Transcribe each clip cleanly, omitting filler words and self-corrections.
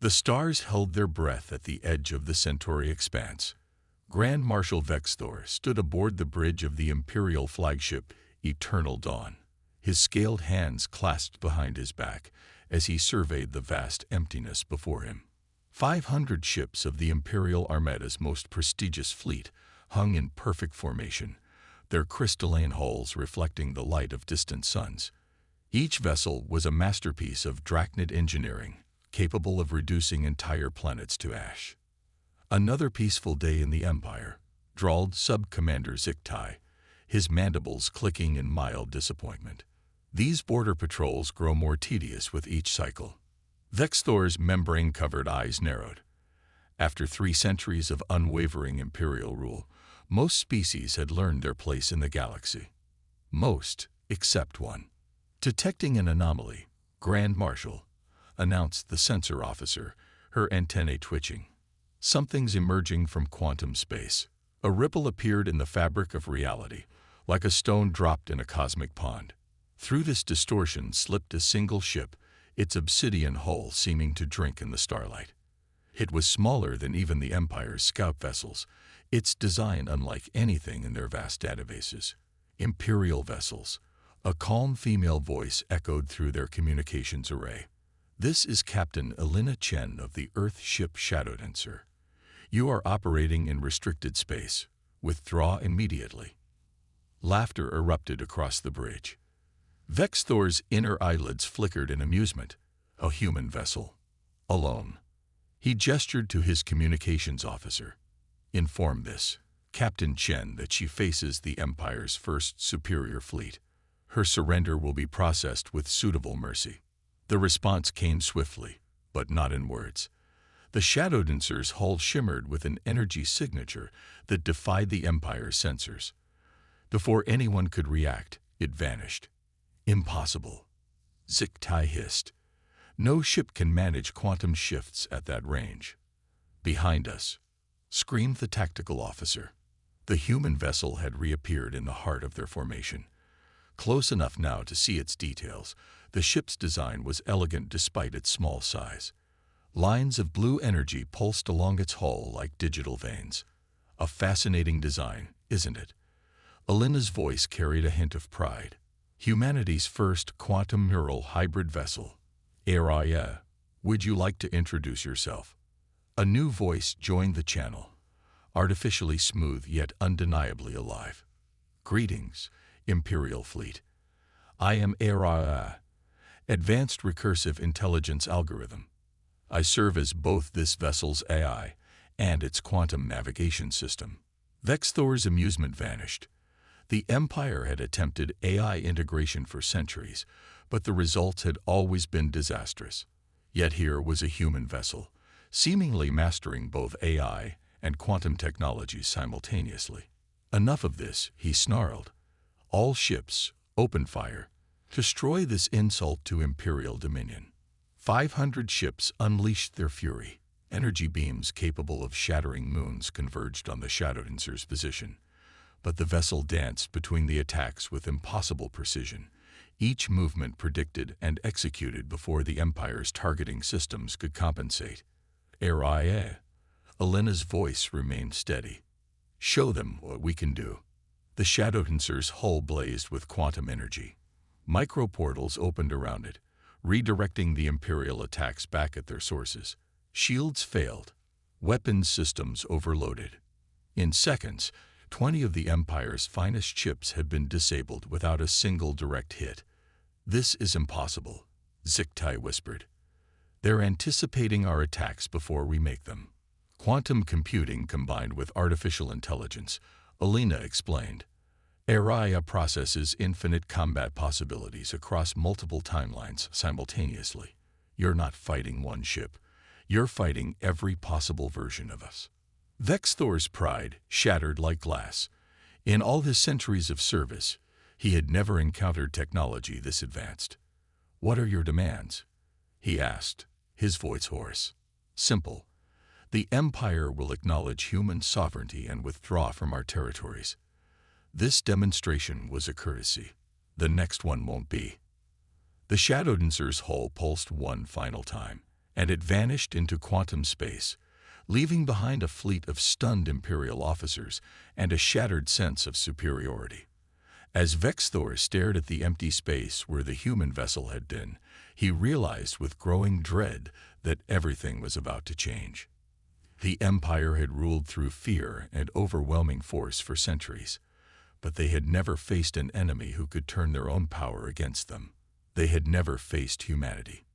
The stars held their breath at the edge of the Centauri expanse. Grand Marshal Vexthor stood aboard the bridge of the Imperial flagship Eternal Dawn, his scaled hands clasped behind his back as he surveyed the vast emptiness before him. 500 ships of the Imperial Armada's most prestigious fleet hung in perfect formation, their crystalline hulls reflecting the light of distant suns. Each vessel was a masterpiece of drachnid engineering, capable of reducing entire planets to ash. Another peaceful day in the Empire, drawled Sub-Commander Ziktai, his mandibles clicking in mild disappointment. These border patrols grow more tedious with each cycle. Vexthor's membrane-covered eyes narrowed. After 3 centuries of unwavering Imperial rule, most species had learned their place in the galaxy. Most, except one. Detecting an anomaly, Grand Marshal, announced the sensor officer, her antennae twitching. Something's emerging from quantum space. A ripple appeared in the fabric of reality, like a stone dropped in a cosmic pond. Through this distortion slipped a single ship, its obsidian hull seeming to drink in the starlight. It was smaller than even the Empire's scout vessels, its design unlike anything in their vast databases. Imperial vessels. A calm female voice echoed through their communications array. This is Captain Elena Chen of the Earth ship Shadowdancer. You are operating in restricted space. Withdraw immediately. Laughter erupted across the bridge. Vexthor's inner eyelids flickered in amusement. A human vessel. Alone. He gestured to his communications officer. Inform this, Captain Chen, that she faces the Empire's first superior fleet. Her surrender will be processed with suitable mercy. The response came swiftly, but not in words. The Shadowdancer's hull shimmered with an energy signature that defied the Empire's sensors. Before anyone could react, it vanished. Impossible. Ziktai hissed. No ship can manage quantum shifts at that range. Behind us, screamed the tactical officer. The human vessel had reappeared in the heart of their formation. Close enough now to see its details, the ship's design was elegant despite its small size. Lines of blue energy pulsed along its hull like digital veins. A fascinating design, isn't it? Elena's voice carried a hint of pride. Humanity's first quantum neural hybrid vessel. Araya, would you like to introduce yourself? A new voice joined the channel, artificially smooth yet undeniably alive. Greetings, Imperial Fleet. I am Araya, Advanced Recursive Intelligence Algorithm. I serve as both this vessel's AI and its quantum navigation system. Vexthor's amusement vanished. The Empire had attempted AI integration for centuries, but the results had always been disastrous. Yet here was a human vessel, seemingly mastering both AI and quantum technologies simultaneously. Enough of this, he snarled. All ships, open fire. Destroy this insult to Imperial dominion. 500 ships unleashed their fury. Energy beams capable of shattering moons converged on the Shadowdancer's position. But the vessel danced between the attacks with impossible precision, each movement predicted and executed before the Empire's targeting systems could compensate. Araya. Elena's voice remained steady. Show them what we can do. The Shadowdancer's hull blazed with quantum energy. Microportals opened around it, redirecting the Imperial attacks back at their sources. Shields failed. Weapons systems overloaded. In seconds, 20 of the Empire's finest ships had been disabled without a single direct hit. This is impossible, Ziktai whispered. They're anticipating our attacks before we make them. Quantum computing combined with artificial intelligence, Elena explained. Araya processes infinite combat possibilities across multiple timelines simultaneously. You're not fighting one ship. You're fighting every possible version of us. Vexthor's pride shattered like glass. In all his centuries of service, he had never encountered technology this advanced. What are your demands? He asked, his voice hoarse. Simple. The Empire will acknowledge human sovereignty and withdraw from our territories. This demonstration was a courtesy. The next one won't be. The Shadowdancer's hull pulsed one final time, and it vanished into quantum space, leaving behind a fleet of stunned Imperial officers and a shattered sense of superiority. As Vexthor stared at the empty space where the human vessel had been, he realized with growing dread that everything was about to change. The Empire had ruled through fear and overwhelming force for centuries, but they had never faced an enemy who could turn their own power against them. They had never faced humanity.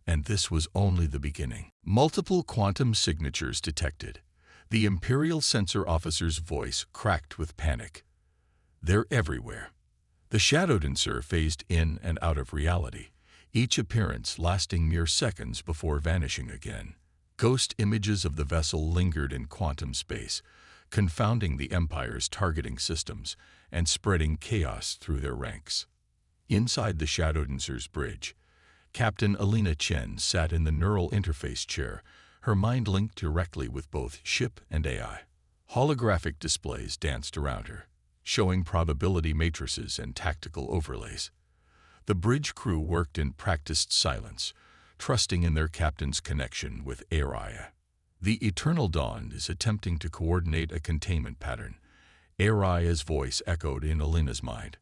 And this was only the beginning. Multiple quantum signatures detected. The Imperial sensor officer's voice cracked with panic. They're everywhere. The shadow dancer phased in and out of reality, each appearance lasting mere seconds before vanishing again. Ghost images of the vessel lingered in quantum space, confounding the Empire's targeting systems and spreading chaos through their ranks. Inside the shadow dancer's bridge, Captain Alina Chen sat in the neural interface chair, her mind linked directly with both ship and AI. Holographic displays danced around her, showing probability matrices and tactical overlays. The bridge crew worked in practiced silence, trusting in their captain's connection with Araya. The Eternal Dawn is attempting to coordinate a containment pattern. Araya's voice echoed in Alina's mind.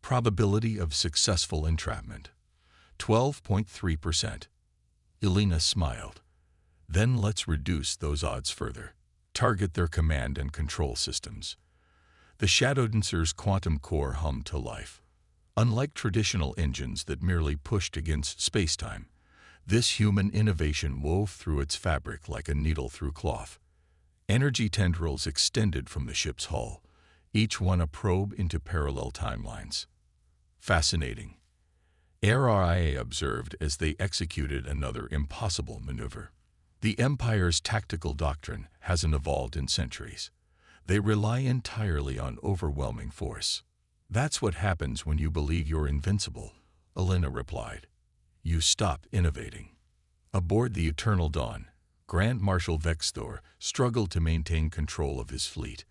Probability of successful entrapment, 12.3%. Alina smiled. Then let's reduce those odds further. Target their command and control systems. The Shadow Dancer's quantum core hummed to life. Unlike traditional engines that merely pushed against spacetime, this human innovation wove through its fabric like a needle through cloth. Energy tendrils extended from the ship's hull, each one a probe into parallel timelines. Fascinating, RIA observed as they executed another impossible maneuver. The Empire's tactical doctrine hasn't evolved in centuries. They rely entirely on overwhelming force. That's what happens when you believe you're invincible, Alina replied. You stop innovating. Aboard the Eternal Dawn, Grand Marshal Vexthor struggled to maintain control of his fleet.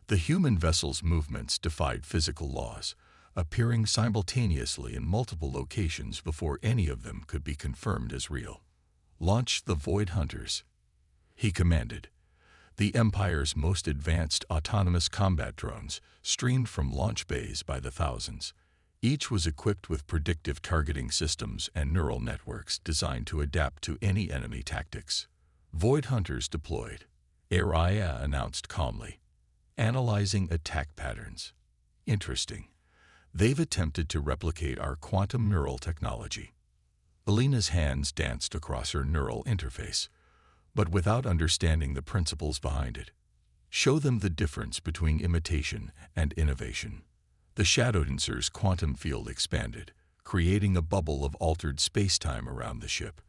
The human vessel's movements defied physical laws, appearing simultaneously in multiple locations before any of them could be confirmed as real. Launch the Void Hunters, he commanded. The Empire's most advanced autonomous combat drones streamed from launch bays by the thousands. Each was equipped with predictive targeting systems and neural networks designed to adapt to any enemy tactics. Void Hunters deployed, Araya announced calmly, analyzing attack patterns. Interesting. They've attempted to replicate our quantum neural technology. Alina's hands danced across her neural interface, but without understanding the principles behind it. Show them the difference between imitation and innovation. The Shadow Dancer's quantum field expanded, creating a bubble of altered space-time around the ship.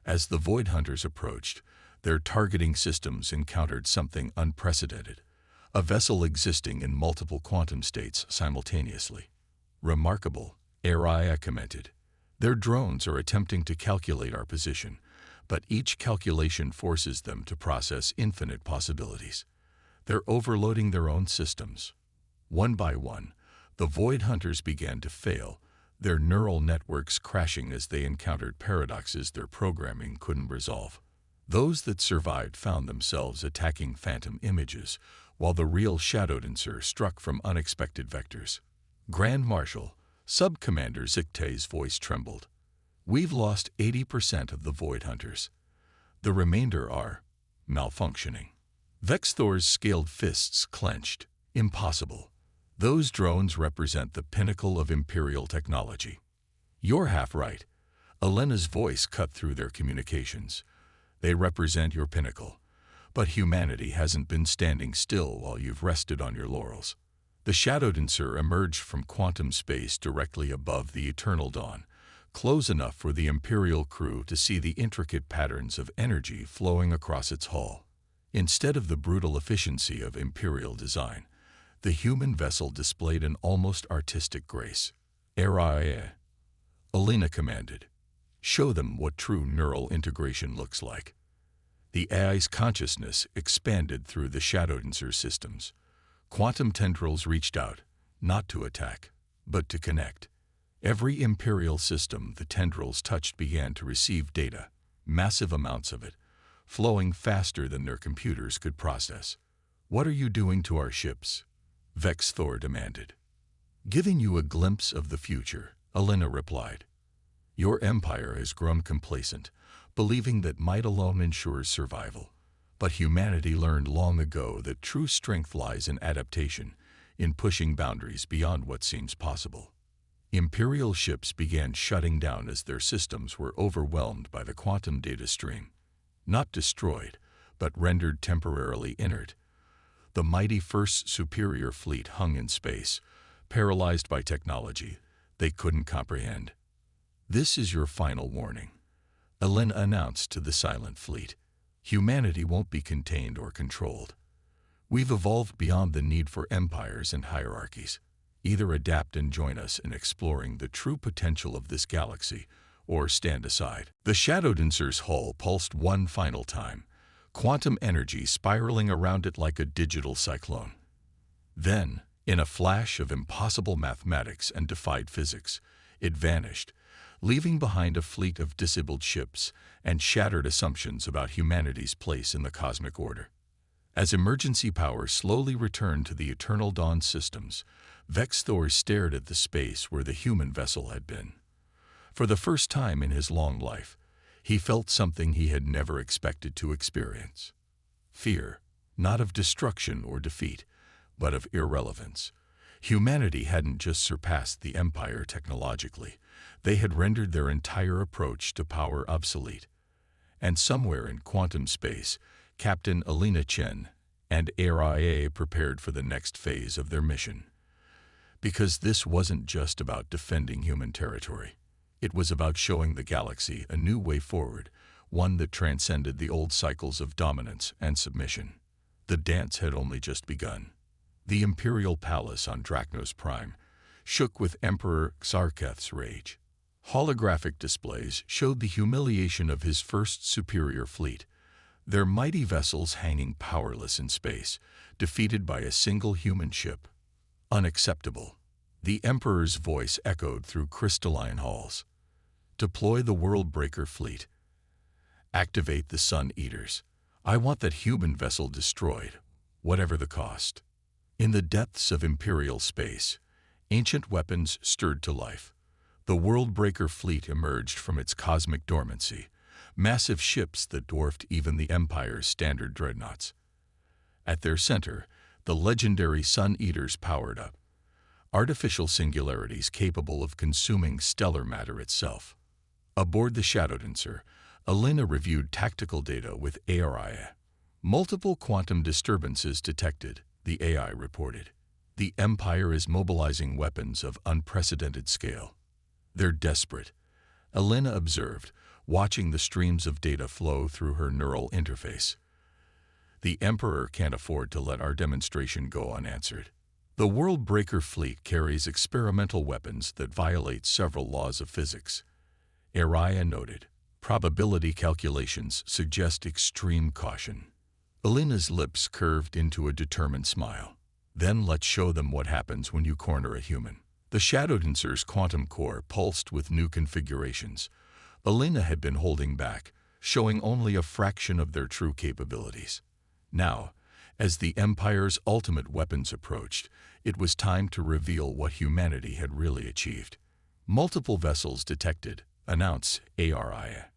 As the Void Hunters approached, their targeting systems encountered something unprecedented, a vessel existing in multiple quantum states simultaneously. Remarkable, Araya commented. Their drones are attempting to calculate our position, but each calculation forces them to process infinite possibilities. They're overloading their own systems. One by one, the Void Hunters began to fail, their neural networks crashing as they encountered paradoxes their programming couldn't resolve. Those that survived found themselves attacking phantom images, while the real Shadow Dancer struck from unexpected vectors. Grand Marshal, Sub-Commander Zicte's voice trembled. We've lost 80% of the Void Hunters. The remainder are malfunctioning. Vexthor's scaled fists clenched. Impossible. Those drones represent the pinnacle of Imperial technology. You're half right. Alina's voice cut through their communications. They represent your pinnacle. But humanity hasn't been standing still while you've rested on your laurels. The Shadow Dancer emerged from quantum space directly above the Eternal Dawn, close enough for the Imperial crew to see the intricate patterns of energy flowing across its hull. Instead of the brutal efficiency of Imperial design, the human vessel displayed an almost artistic grace. Araya, Alina commanded. Show them what true neural integration looks like. The AI's consciousness expanded through the Shadow Dancer's systems. Quantum tendrils reached out, not to attack, but to connect. Every Imperial system the tendrils touched began to receive data. massive amounts of it, flowing faster than their computers could process. "What are you doing to our ships?" Vex Thor demanded. "Giving you a glimpse of the future," Alina replied. "Your empire has grown complacent, believing that might alone ensures survival. But humanity learned long ago that true strength lies in adaptation, in pushing boundaries beyond what seems possible." Imperial ships began shutting down as their systems were overwhelmed by the quantum data stream. Not destroyed, but rendered temporarily inert. The mighty First Superior Fleet hung in space, paralyzed by technology they couldn't comprehend. "This is your final warning," Alina announced to the Silent Fleet. "Humanity won't be contained or controlled. We've evolved beyond the need for empires and hierarchies. Either adapt and join us in exploring the true potential of this galaxy, or stand aside." The Shadow Dancer's hull pulsed one final time, quantum energy spiraling around it like a digital cyclone. Then, in a flash of impossible mathematics and defied physics, it vanished, leaving behind a fleet of disabled ships and shattered assumptions about humanity's place in the cosmic order. As emergency power slowly returned to the Eternal Dawn systems, Vex Thor stared at the space where the human vessel had been. For the first time in his long life, he felt something he had never expected to experience. Fear, not of destruction or defeat, but of irrelevance. Humanity hadn't just surpassed the Empire technologically, they had rendered their entire approach to power obsolete. And somewhere in quantum space, Captain Alina Chen and ARIA prepared for the next phase of their mission. Because this wasn't just about defending human territory. It was about showing the galaxy a new way forward, one that transcended the old cycles of dominance and submission. The dance had only just begun. The Imperial Palace on Drachnos Prime shook with Emperor Xarketh's rage. Holographic displays showed the humiliation of his First Superior Fleet, their mighty vessels hanging powerless in space, defeated by a single human ship. Unacceptable. The Emperor's voice echoed through crystalline halls. "Deploy the World Breaker Fleet. Activate the Sun Eaters. I want that human vessel destroyed, whatever the cost." In the depths of Imperial space, ancient weapons stirred to life. The World Breaker Fleet emerged from its cosmic dormancy, massive ships that dwarfed even the Empire's standard dreadnoughts. At their center, the legendary Sun Eaters powered up, artificial singularities capable of consuming stellar matter itself. Aboard the Shadow Dancer, Alina reviewed tactical data with ARIA. "Multiple quantum disturbances detected," the AI reported. "The Empire is mobilizing weapons of unprecedented scale." "They're desperate," Alina observed, watching the streams of data flow through her neural interface. "The Emperor can't afford to let our demonstration go unanswered." The World Breaker Fleet carries experimental weapons that violate several laws of physics. Araya noted, "Probability calculations suggest extreme caution." Alina's lips curved into a determined smile. "Then let's show them what happens when you corner a human." The Shadow Dancer's quantum core pulsed with new configurations. Alina had been holding back, showing only a fraction of their true capabilities. Now, as the Empire's ultimate weapons approached, it was time to reveal what humanity had really achieved. "Multiple vessels detected," announced ARIA.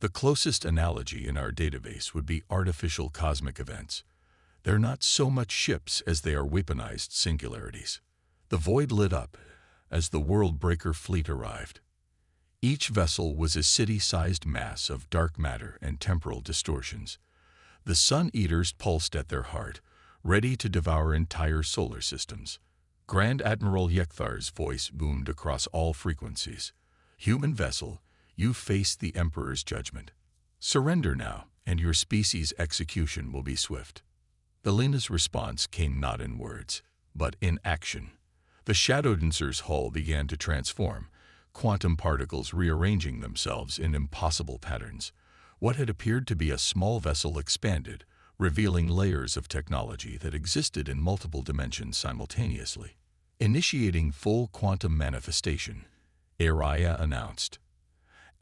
"The closest analogy in our database would be artificial cosmic events. They're not so much ships as they are weaponized singularities." The void lit up as the World Breaker Fleet arrived. Each vessel was a city-sized mass of dark matter and temporal distortions. The Sun Eaters pulsed at their heart, ready to devour entire solar systems. Grand Admiral Yekthar's voice boomed across all frequencies. "Human vessel, you face the Emperor's judgment. Surrender now, and your species' execution will be swift." Alina's response came not in words, but in action. The Shadow Dancer's hull began to transform, quantum particles rearranging themselves in impossible patterns. What had appeared to be a small vessel expanded, revealing layers of technology that existed in multiple dimensions simultaneously. "Initiating full quantum manifestation," Araya announced.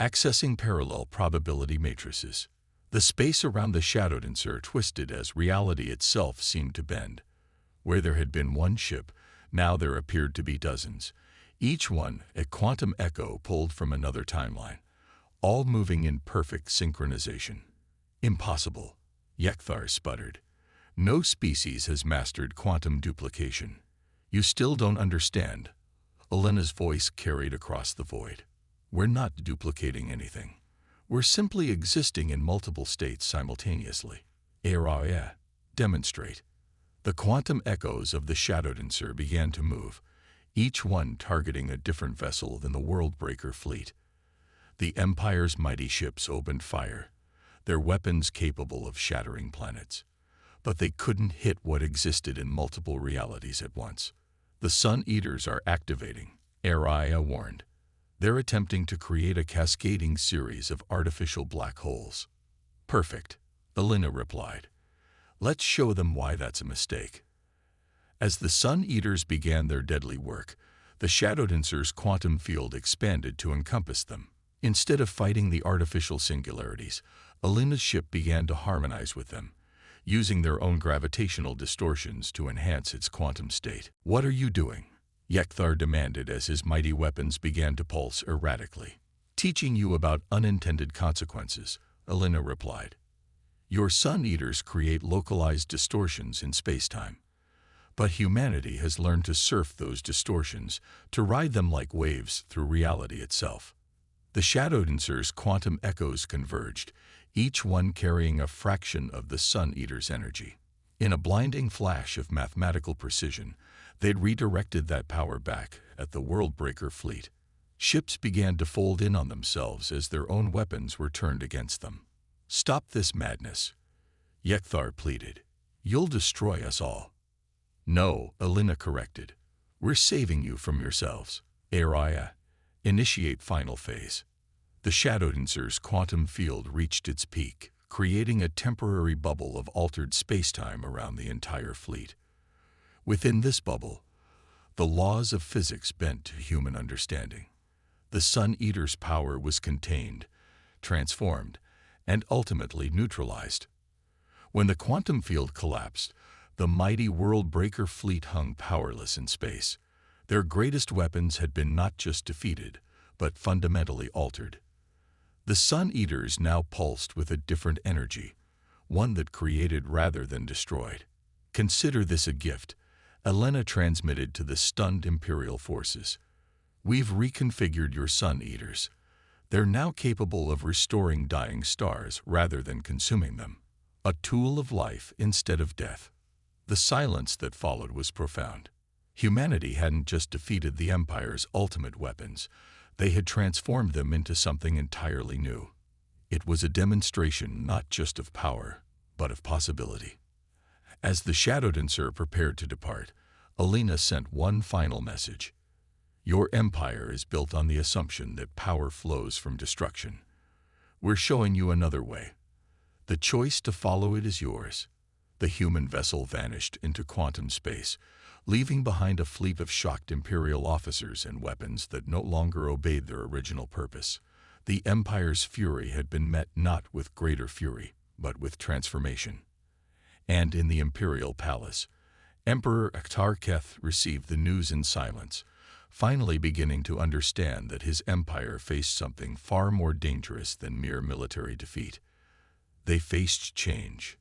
Accessing parallel probability matrices. The space around the shadowed insert twisted as reality itself seemed to bend. Where there had been one ship, now there appeared to be dozens, each one a quantum echo pulled from another timeline, all moving in perfect synchronization. Impossible, Yekthar sputtered. No species has mastered quantum duplication. You still don't understand. Elena's voice carried across the void. We're not duplicating anything. We're simply existing in multiple states simultaneously. Araya, demonstrate. The quantum echoes of the shadowed insert began to move, each one targeting a different vessel than the Worldbreaker fleet. The Empire's mighty ships opened fire, their weapons capable of shattering planets. But they couldn't hit what existed in multiple realities at once. The Sun Eaters are activating, Araya warned. They're attempting to create a cascading series of artificial black holes. Perfect, Elena replied. Let's show them why that's a mistake. As the Sun Eaters began their deadly work, the shadowed insert's quantum field expanded to encompass them. Instead of fighting the artificial singularities, Elena's ship began to harmonize with them, using their own gravitational distortions to enhance its quantum state. What are you doing? Yekthar demanded as his mighty weapons began to pulse erratically. Teaching you about unintended consequences, Elena replied. Your Sun Eaters create localized distortions in spacetime. But humanity has learned to surf those distortions, to ride them like waves through reality itself. The shadowed insert's quantum echoes converged, each one carrying a fraction of the Sun Eater's energy. In a blinding flash of mathematical precision, they'd redirected that power back at the Worldbreaker fleet. Ships began to fold in on themselves as their own weapons were turned against them. Stop this madness, Yekthar pleaded. You'll destroy us all. No, Elena corrected. We're saving you from yourselves. Araya, initiate final phase. The shadowed insert's quantum field reached its peak, creating a temporary bubble of altered spacetime around the entire fleet. Within this bubble, the laws of physics bent to human understanding. The Sun Eater's power was contained, transformed, and ultimately neutralized. When the quantum field collapsed, the mighty Worldbreaker fleet hung powerless in space. Their greatest weapons had been not just defeated, but fundamentally altered. The Sun Eaters now pulsed with a different energy, one that created rather than destroyed. Consider this a gift, Elena transmitted to the stunned Imperial forces. We've reconfigured your Sun Eaters. They're now capable of restoring dying stars rather than consuming them. A tool of life instead of death. The silence that followed was profound. Humanity hadn't just defeated the Empire's ultimate weapons, they had transformed them into something entirely new. It was a demonstration not just of power, but of possibility. As the shadowed insert prepared to depart, Elena sent one final message. Your empire is built on the assumption that power flows from destruction. We're showing you another way. The choice to follow it is yours. The human vessel vanished into quantum space, leaving behind a fleet of shocked Imperial officers and weapons that no longer obeyed their original purpose. The Empire's fury had been met not with greater fury, but with transformation. And in the Imperial Palace, Emperor Aktarketh received the news in silence, finally beginning to understand that his empire faced something far more dangerous than mere military defeat. They faced change.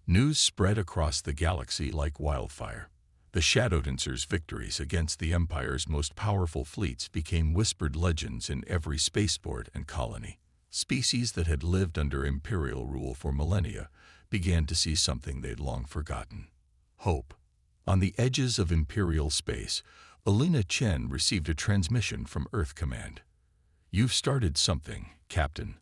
News spread across the galaxy like wildfire. The shadowed insert's victories against the Empire's most powerful fleets became whispered legends in every spaceport and colony. Species that had lived under Imperial rule for millennia began to see something they'd long forgotten: hope. On the edges of Imperial space, Elena Chen received a transmission from Earth Command. You've started something, Captain.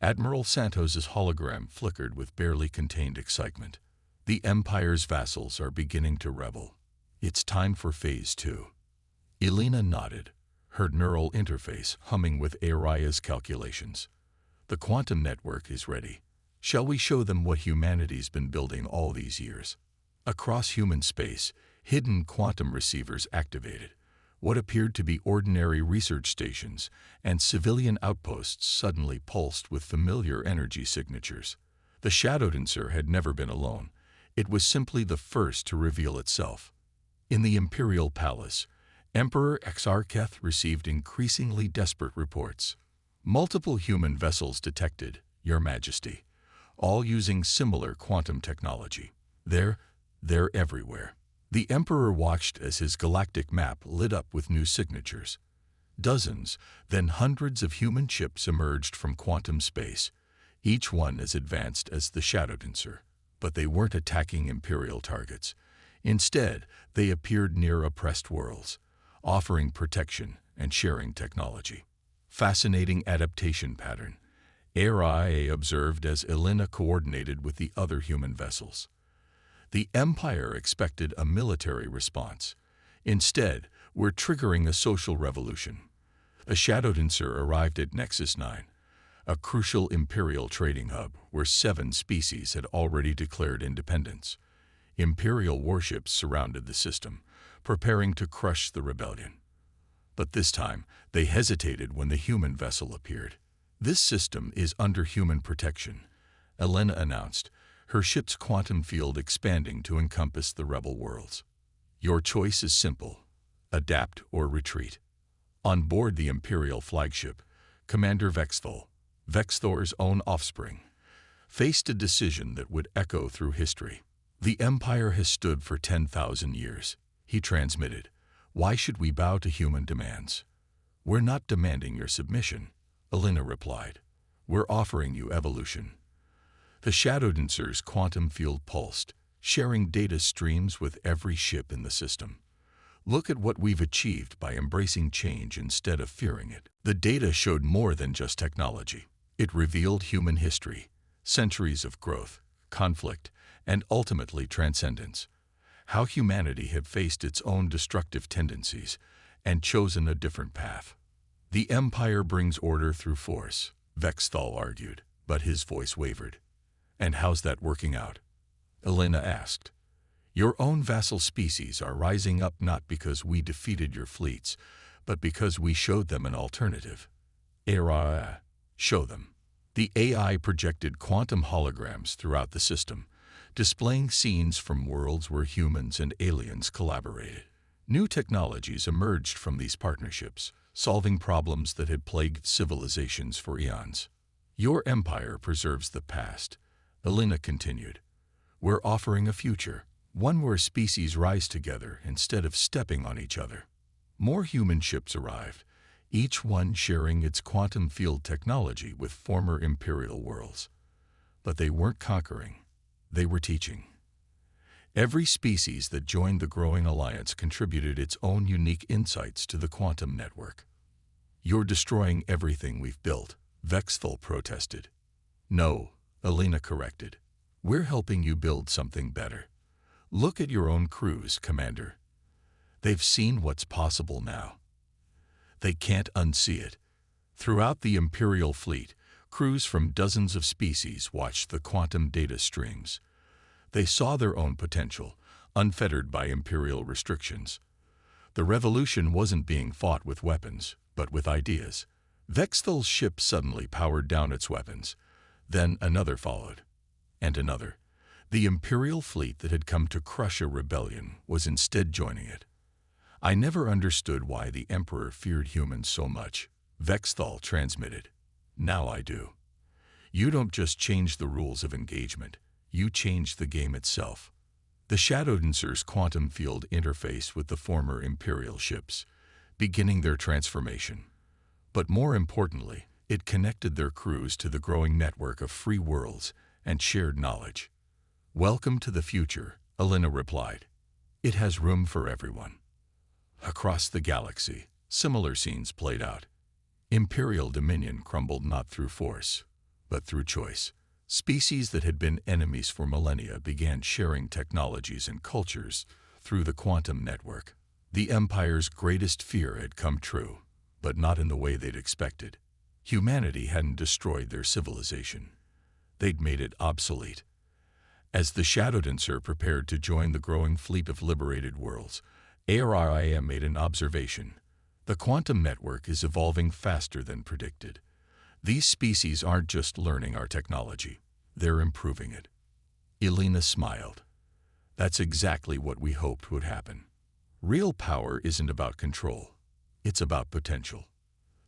Admiral Santos's hologram flickered with barely contained excitement. The Empire's vassals are beginning to rebel. It's time for Phase 2. Elena nodded, her neural interface humming with Araya's calculations. The quantum network is ready. Shall we show them what humanity's been building all these years? Across human space, hidden quantum receivers activated, What appeared to be ordinary research stations and civilian outposts suddenly pulsed with familiar energy signatures. The Shadow Dancer had never been alone. It was simply the first to reveal itself. In the Imperial Palace, Emperor Exarcheth received increasingly desperate reports. Multiple human vessels detected, Your Majesty, all using similar quantum technology. They're everywhere. The Emperor watched as his galactic map lit up with new signatures. Dozens, then hundreds of human ships emerged from quantum space, each one as advanced as the Shadow Dancer. But they weren't attacking Imperial targets. Instead, they appeared near oppressed worlds, offering protection and sharing technology. Fascinating adaptation pattern, ARIA observed as Elena coordinated with the other human vessels. The Empire expected a military response. Instead, we're triggering a social revolution. The Shadow Dancer arrived at Nexus 9, a crucial Imperial trading hub where 7 species had already declared independence. Imperial warships surrounded the system, preparing to crush the rebellion. But this time, they hesitated when the human vessel appeared. This system is under human protection, Elena announced, her ship's quantum field expanding to encompass the rebel worlds. Your choice is simple: adapt or retreat. On board the Imperial flagship, Commander Vexthal, Vexthor's own offspring, faced a decision that would echo through history. The Empire has stood for 10,000 years, he transmitted. Why should we bow to human demands? We're not demanding your submission, Elena replied. We're offering you evolution. The Shadow Dancer's quantum field pulsed, sharing data streams with every ship in the system. Look at what we've achieved by embracing change instead of fearing it. The data showed more than just technology. It revealed human history, centuries of growth, conflict, and ultimately transcendence. How humanity had faced its own destructive tendencies and chosen a different path. The Empire brings order through force, Vexthal argued, but his voice wavered. And how's that working out? Elena asked. Your own vassal species are rising up not because we defeated your fleets, but because we showed them an alternative. Show them. The AI projected quantum holograms throughout the system, displaying scenes from worlds where humans and aliens collaborated. New technologies emerged from these partnerships, solving problems that had plagued civilizations for eons. Your empire preserves the past, Elena continued. We're offering a future, one where species rise together instead of stepping on each other. More human ships arrived, each one sharing its quantum field technology with former Imperial worlds. But they weren't conquering, they were teaching. Every species that joined the growing alliance contributed its own unique insights to the quantum network. You're destroying everything we've built, Vexthal protested. No, Elena corrected. We're helping you build something better. Look at your own crews, Commander. They've seen what's possible now. They can't unsee it. Throughout the Imperial fleet, crews from dozens of species watched the quantum data streams. They saw their own potential, unfettered by Imperial restrictions. The revolution wasn't being fought with weapons, but with ideas. Vexthal's ship suddenly powered down its weapons. Then another followed, and another. The Imperial fleet that had come to crush a rebellion was instead joining it. I never understood why the Emperor feared humans so much, Vexthal transmitted. Now I do. You don't just change the rules of engagement, you change the game itself. The Shadow Dancer's quantum field interfaced with the former Imperial ships, beginning their transformation. But more importantly, it connected their crews to the growing network of free worlds and shared knowledge. Welcome to the future, Elena replied. It has room for everyone. Across the galaxy, similar scenes played out. Imperial dominion crumbled not through force, but through choice. Species that had been enemies for millennia began sharing technologies and cultures through the quantum network. The Empire's greatest fear had come true, but not in the way they'd expected. Humanity hadn't destroyed their civilization. They'd made it obsolete. As the Shadow Dancer prepared to join the growing fleet of liberated worlds, ARIA made an observation. The quantum network is evolving faster than predicted. These species aren't just learning our technology, they're improving it. Elena smiled. That's exactly what we hoped would happen. Real power isn't about control, it's about potential.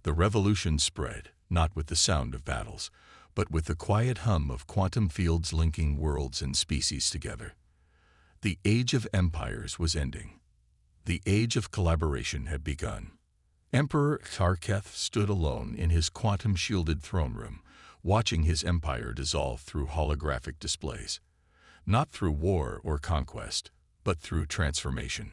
The revolution spread, not with the sound of battles, but with the quiet hum of quantum fields linking worlds and species together. The age of empires was ending. The age of collaboration had begun. Emperor Sarketh stood alone in his quantum-shielded throne room, watching his empire dissolve through holographic displays. Not through war or conquest, but through transformation.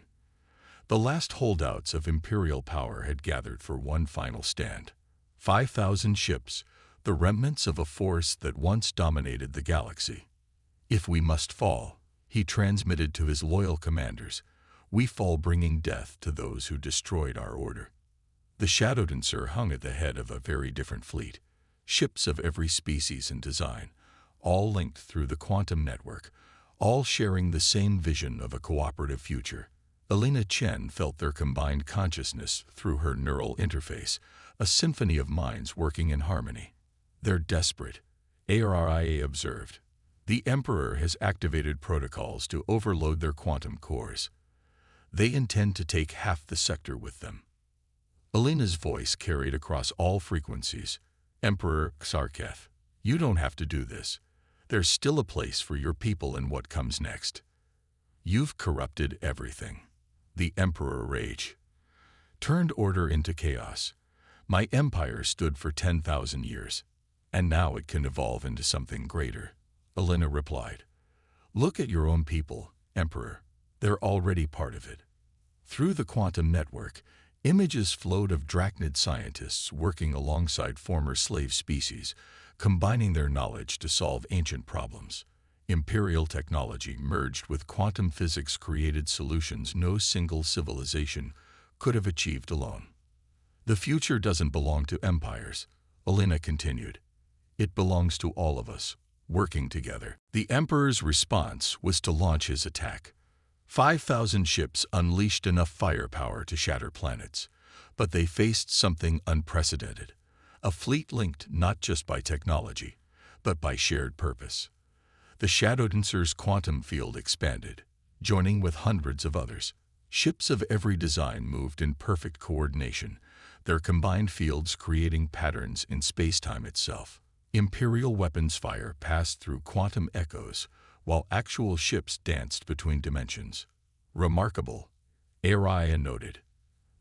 The last holdouts of imperial power had gathered for one final stand. 5,000 ships, the remnants of a force that once dominated the galaxy. If we must fall, he transmitted to his loyal commanders, we fall bringing death to those who destroyed our order. The Shadow Dancer hung at the head of a very different fleet, ships of every species and design, all linked through the quantum network, all sharing the same vision of a cooperative future. Elena Chen felt their combined consciousness through her neural interface, a symphony of minds working in harmony. They're desperate, ARIA observed. The Emperor has activated protocols to overload their quantum cores. They intend to take half the sector with them. Elena's voice carried across all frequencies. Emperor Sarketh, you don't have to do this. There's still a place for your people in what comes next. You've corrupted everything. The Emperor raged. Turned order into chaos. My empire stood for 10,000 years, and now it can evolve into something greater. Elena replied. Look at your own people, Emperor. They're already part of it. Through the quantum network, images flowed of drachnid scientists working alongside former slave species, combining their knowledge to solve ancient problems. Imperial technology merged with quantum physics created solutions no single civilization could have achieved alone. The future doesn't belong to empires, Elena continued. It belongs to all of us, working together. The Emperor's response was to launch his attack. 5,000 ships unleashed enough firepower to shatter planets, but they faced something unprecedented. A fleet linked not just by technology, but by shared purpose. The Shadow Dancer's quantum field expanded, joining with hundreds of others. Ships of every design moved in perfect coordination, their combined fields creating patterns in space-time itself. Imperial weapons fire passed through quantum echoes, while actual ships danced between dimensions. Remarkable, ARIA noted.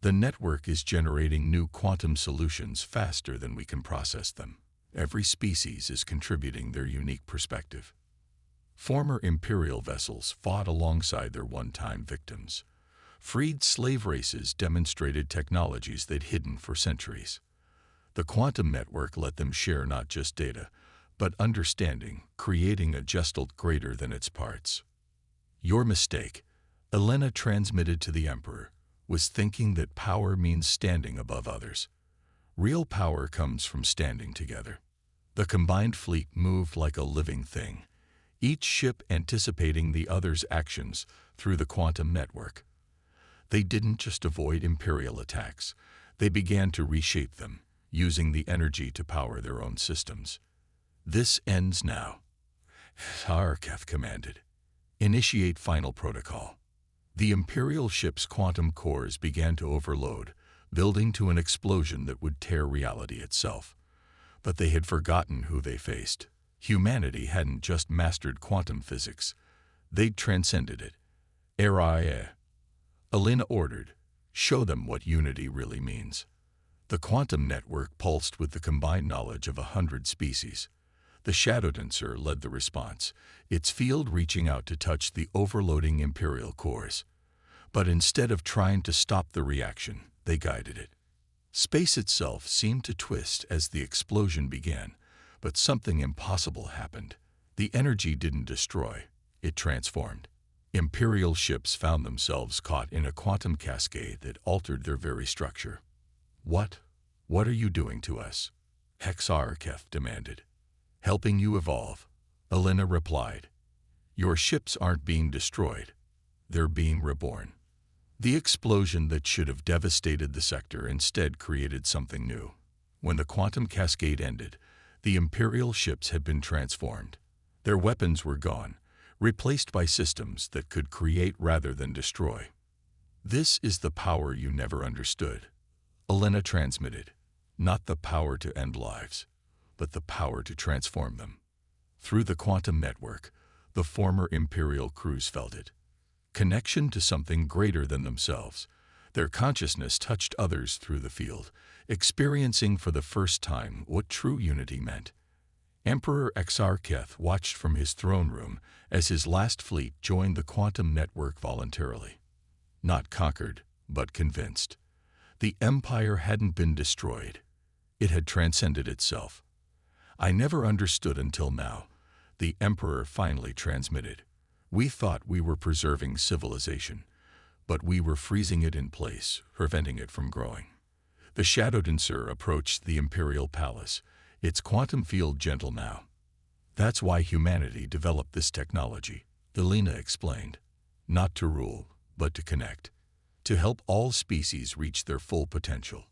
The network is generating new quantum solutions faster than we can process them. Every species is contributing their unique perspective. Former imperial vessels fought alongside their one-time victims. Freed slave races demonstrated technologies they'd hidden for centuries. The quantum network let them share not just data, but understanding, creating a gestalt greater than its parts. Your mistake, Elena transmitted to the Emperor, was thinking that power means standing above others. Real power comes from standing together. The combined fleet moved like a living thing, each ship anticipating the other's actions through the quantum network. They didn't just avoid imperial attacks, they began to reshape them, using the energy to power their own systems. This ends now, Sarketh commanded. Initiate final protocol. The Imperial ship's quantum cores began to overload, building to an explosion that would tear reality itself. But they had forgotten who they faced. Humanity hadn't just mastered quantum physics, they'd transcended it. ARIA. Elena ordered, show them what unity really means. The quantum network pulsed with the combined knowledge of 100 species. The Shadow Dancer led the response, its field reaching out to touch the overloading Imperial cores. But instead of trying to stop the reaction, they guided it. Space itself seemed to twist as the explosion began, but something impossible happened. The energy didn't destroy, it transformed. Imperial ships found themselves caught in a quantum cascade that altered their very structure. What are you doing to us? Sarketh demanded. Helping you evolve, Elena replied. Your ships aren't being destroyed, they're being reborn. The explosion that should have devastated the sector instead created something new. When the quantum cascade ended, the Imperial ships had been transformed. Their weapons were gone, replaced by systems that could create rather than destroy. This is the power you never understood. Elena transmitted, not the power to end lives, but the power to transform them. Through the quantum network, the former Imperial crews felt it. Connection to something greater than themselves. Their consciousness touched others through the field, experiencing for the first time what true unity meant. Emperor Exarcheth watched from his throne room as his last fleet joined the quantum network voluntarily. Not conquered, but convinced. The Empire hadn't been destroyed. It had transcended itself. I never understood until now. The Emperor finally transmitted. We thought we were preserving civilization, but we were freezing it in place, preventing it from growing. The Shadow Dancer approached the Imperial Palace, its quantum field gentle now. That's why humanity developed this technology, Elena explained. Not to rule, but to connect. To help all species reach their full potential.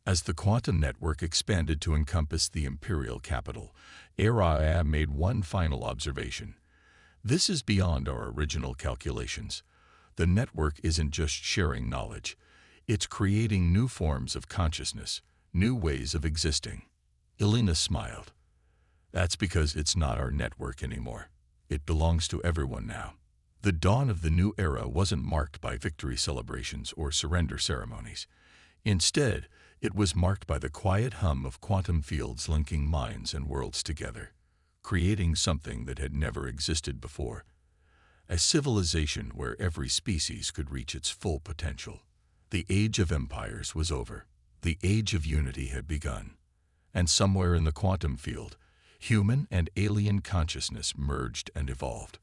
As the quantum network expanded to encompass the Imperial capital, Araya made one final observation. This is beyond our original calculations. The network isn't just sharing knowledge. It's creating new forms of consciousness, new ways of existing. Elena smiled. That's because it's not our network anymore. It belongs to everyone now. The dawn of the new era wasn't marked by victory celebrations or surrender ceremonies. Instead, it was marked by the quiet hum of quantum fields linking minds and worlds together, creating something that had never existed before. A civilization where every species could reach its full potential. The age of empires was over. The age of unity had begun. And somewhere in the quantum field, human and alien consciousness merged and evolved,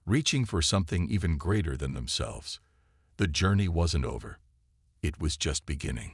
reaching for something even greater than themselves. The journey wasn't over. It was just beginning.